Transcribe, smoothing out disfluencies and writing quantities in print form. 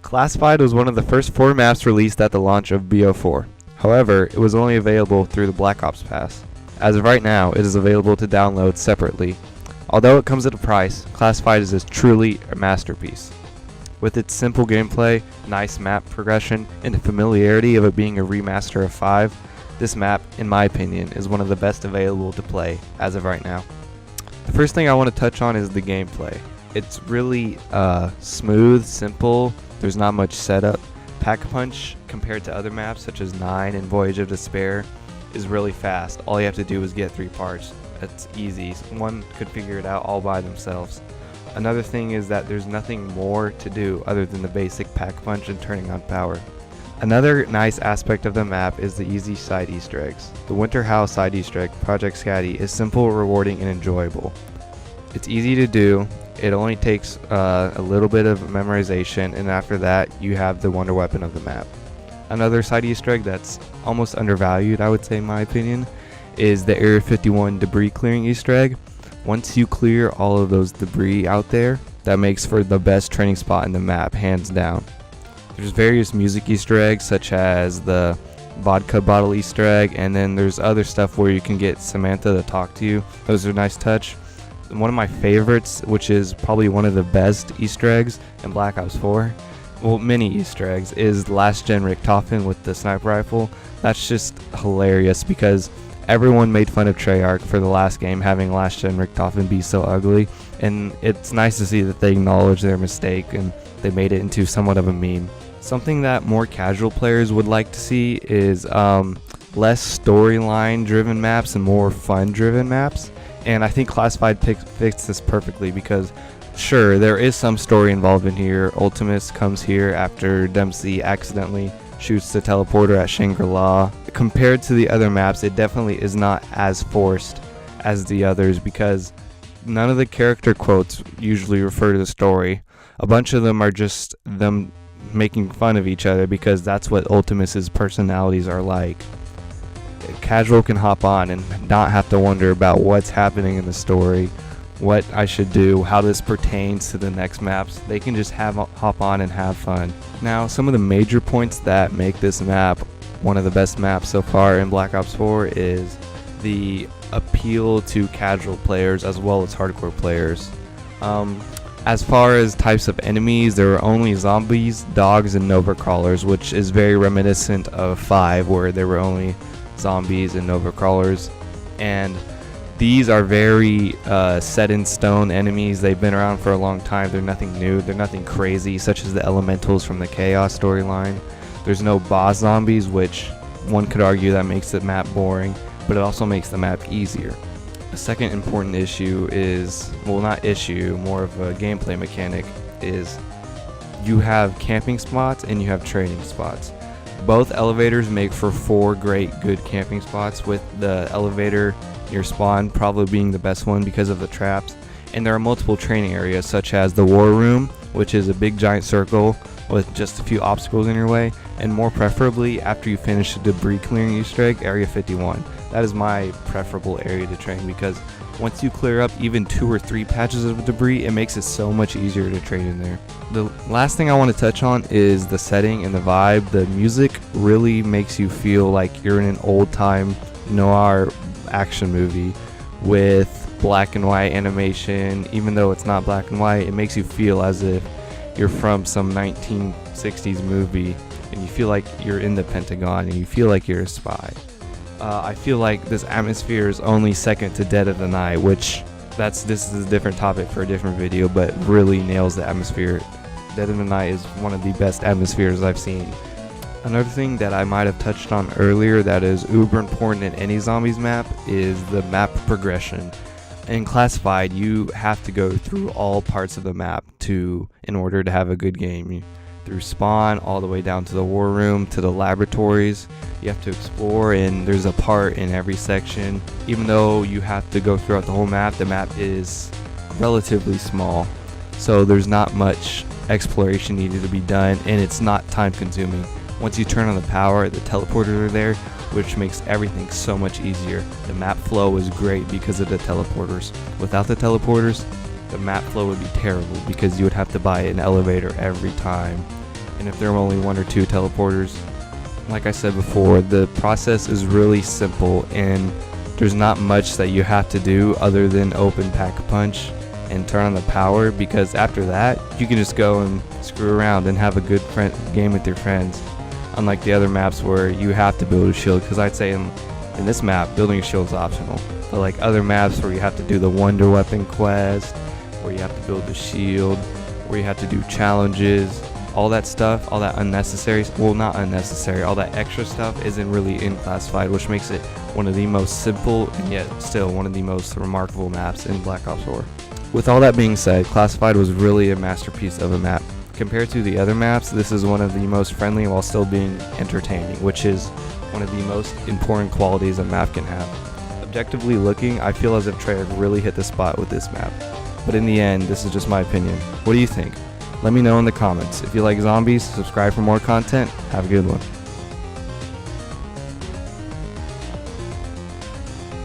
Classified was one of the first 4 maps released at the launch of BO4. However, it was only available through the Black Ops Pass. As of right now, it is available to download separately. Although it comes at a price, Classified is truly a masterpiece. With its simple gameplay, nice map progression, and the familiarity of it being a remaster of 5, this map, in my opinion, is one of the best available to play as of right now. The first thing I want to touch on is the gameplay. It's really smooth, simple, there's not much setup. Pack-a-Punch, compared to other maps such as 9 and Voyage of Despair, is really fast. All you have to do is get 3 parts. That's easy. One could figure it out all by themselves. Another thing is that there's nothing more to do other than the basic Pack-a-Punch and turning on power. Another nice aspect of the map is the easy side Easter eggs. The Winter House side Easter egg, Project Scatty, is simple, rewarding, and enjoyable. It's easy to do. It only takes a little bit of memorization, and after that you have the wonder weapon of the map. Another side Easter egg that's almost undervalued, I would say in my opinion, is the Area 51 debris clearing Easter egg. Once you clear all of those debris out there, that makes for the best training spot in the map, hands down. There's various music Easter eggs such as the vodka bottle Easter egg, and then there's other stuff where you can get Samantha to talk to you. Those are a nice touch. One of my favorites, which is probably one of the best Easter eggs in Black Ops 4, well, mini Easter eggs, is Last Gen Richtofen with the sniper rifle. That's just hilarious because everyone made fun of Treyarch for the last game having Last Gen Richtofen be so ugly, and it's nice to see that they acknowledge their mistake and they made it into somewhat of a meme. Something that more casual players would like to see is less storyline driven maps and more fun driven maps. And I think Classified fits this perfectly because, sure, there is some story involved in here. Ultimus comes here after Dempsey accidentally shoots the teleporter at Shangri-La. Compared to the other maps, it definitely is not as forced as the others because none of the character quotes usually refer to the story. A bunch of them are just them making fun of each other because that's what Ultimus's personalities are like. Casual can hop on and not have to wonder about what's happening in the story, what I should do, how this pertains to the next maps. They can just hop on and have fun. Now, some of the major points that make this map one of the best maps so far in Black Ops 4 is the appeal to casual players as well as hardcore players. As far as types of enemies, there are only zombies, dogs, and Nova Crawlers, which is very reminiscent of 5, where there were only zombies and Nova Crawlers. And these are very set in stone enemies. They've been around for a long time. They're nothing new. They're nothing crazy, such as the Elementals from the Chaos storyline. There's no boss zombies, which one could argue that makes the map boring, but it also makes the map easier. A second important issue is, well, not issue, more of a gameplay mechanic, is you have camping spots and you have trading spots. Both elevators make for 4 great good camping spots, with the elevator near spawn probably being the best one because of the traps. And there are multiple training areas such as the War Room, which is a big giant circle with just a few obstacles in your way, and more preferably after you finish the debris clearing Easter egg, Area 51. That is my preferable area to train because once you clear up even 2 or 3 patches of debris, it makes it so much easier to trade in there. The last thing I want to touch on is the setting and the vibe. The music really makes you feel like you're in an old-time noir action movie with black and white animation. Even though it's not black and white, it makes you feel as if you're from some 1960s movie and you feel like you're in the Pentagon and you feel like you're a spy. I feel like this atmosphere is only second to Dead of the Night, which this is a different topic for a different video, but really nails the atmosphere. Dead of the Night is one of the best atmospheres I've seen. Another thing that I might have touched on earlier that is uber important in any zombies map is the map progression. In Classified, you have to go through all parts of the map in order to have a good game. Through spawn all the way down to the War Room to the laboratories, you have to explore, and there's a part in every section. Even though you have to go throughout the whole map, the map is relatively small, so there's not much exploration needed to be done, and it's not time consuming. Once you turn on the power, the teleporters are there, which makes everything so much easier. The map flow is great because of the teleporters. Without the teleporters, the map flow would be terrible because you would have to buy an elevator every time. and if there are only 1 or 2 teleporters. Like I said before, the process is really simple, and there's not much that you have to do other than open Pack-a-Punch and turn on the power, because after that you can just go and screw around and have a good game with your friends, unlike the other maps where you have to build a shield. Because I'd say in this map, building a shield is optional, but like other maps where you have to do the wonder weapon quest, where you have to build the shield, where you have to do challenges, all that stuff, all that unnecessary, well, not unnecessary, all that extra stuff isn't really in Classified, which makes it one of the most simple and yet still one of the most remarkable maps in Black Ops 4. With all that being said, Classified was really a masterpiece of a map. Compared to the other maps, this is one of the most friendly while still being entertaining, which is one of the most important qualities a map can have. Objectively looking, I feel as if Treyarch really hit the spot with this map. But in the end, this is just my opinion. What do you think? Let me know in the comments. If you like zombies, subscribe for more content. Have a good one.